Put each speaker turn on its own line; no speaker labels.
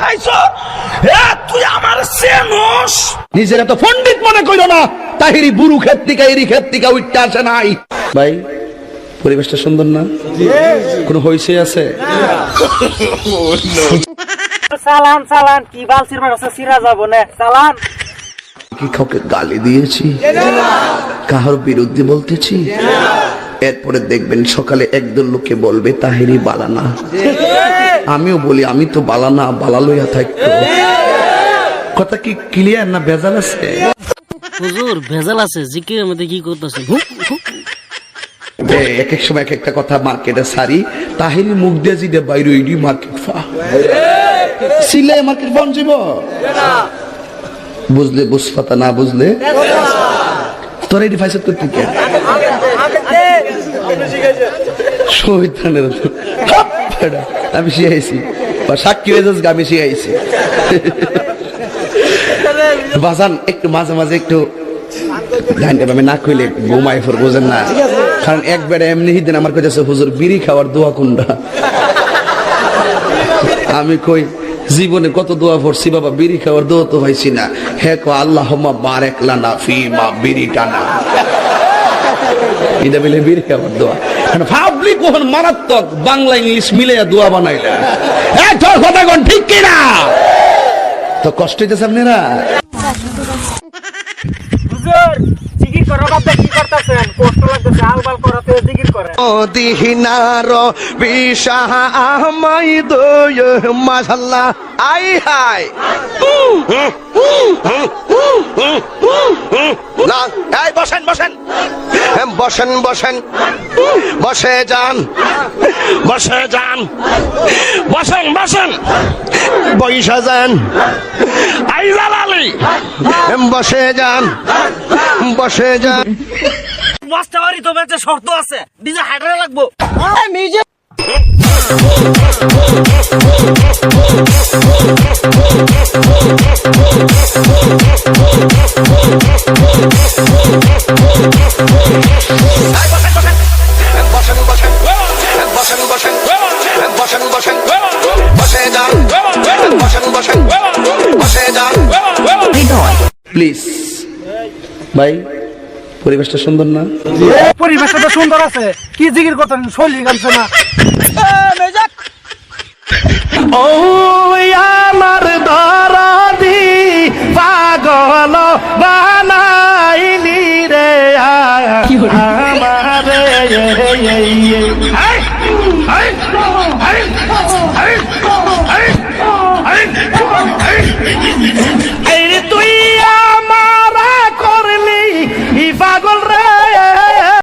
দেখাইছো, তুই আমার চেনস?
নিজের এত পণ্ডিত মনে কইল না। তাহিরি বুরু ক্ষেত থেকে এরি ক্ষেত থেকে উঠতে আসে নাই। ভাই পরিবেশটা সুন্দর না? কোন হইছে আছে?
চালান চালান কি বালসির মারছে সিরা যাব না চালান।
কি কাউকে গালি দিয়েছি? কাহার বিরুদ্ধে বলতেছি? এরপরে দেখবেন সকালে একদল লোকে বলবে তাহিরি বালানা। আমিও বলি আমি তো বালানা, বালা লইয়া থাকতো। কথা কি ক্লিয়ার না ভেজাল আছে?
হুজুর ভেজাল আছে, জিকিরের মধ্যে কি করতেছে?
এক এক সময় এক একটা কথা মার্কেটে সারি, তাহিরি মুখ দিয়ে জিদে বাইরে ইডি মার্কেট ফা সিলে মার্কেট ফান যাব। বুঝলে বুঝপাতা, না বুঝলে তোর এডি ফাইসত করতে কে শয়তানের। আমি শিখাইছি সাক্ষী হয়ে যাস, আমি শিখাইছি। বাজান একটু মাঝে মাঝে একটু আমি না কইলে ঘুমাই ফোর, বোঝেন না? কারণ একবারে এমনি দিন আমার কাছে হুজুর বিড়ি খাওয়ার দোয়া কোনটা? আমি কই জীবনে কত দোয়া পড়ছি বাবা, বিড়ি খাওয়ার দোয়া তো হয়েছি না। হে কো আল্লাহুম্মা বারিক লানা ফিমা বিড়ি টানা, এটা মিলে বিড়ি খাওয়ার দোয়া। পাবলিক ওখানে মারাত্মক বাংলা ইংলিশ মিলে দোয়া বানাইলেন। তোর কথা কোন ঠিক কিনা? তো কষ্ট হইতেছে আপনারা?
হুজুর জিকির করো বাদ কি করতেছেন? কষ্ট লাগতেছে, আলবাল করাতে জিকির করে।
দিহিনার বিশাহ আমাই দয় মাশাআল্লাহ। আই হাই না, এই বসেন বসেন বসেন বসেন, বসে যান বসে যান, বসেন বসেন বইসা যান। আই জালালি বসে যান বসে যান।
মাস্টারবাড়ি তো বেঁচে শর্ত আছে, ডিজে হাইড্রা লাগবো।
প্লিজ ভাই পরিবেশটা সুন্দর না?
পরিবেশটা তো সুন্দর আছে, কি জিকির করতেন? শৈলী গানছে না?
ও আমার দরদি পাগল বানাইলি রে আমারে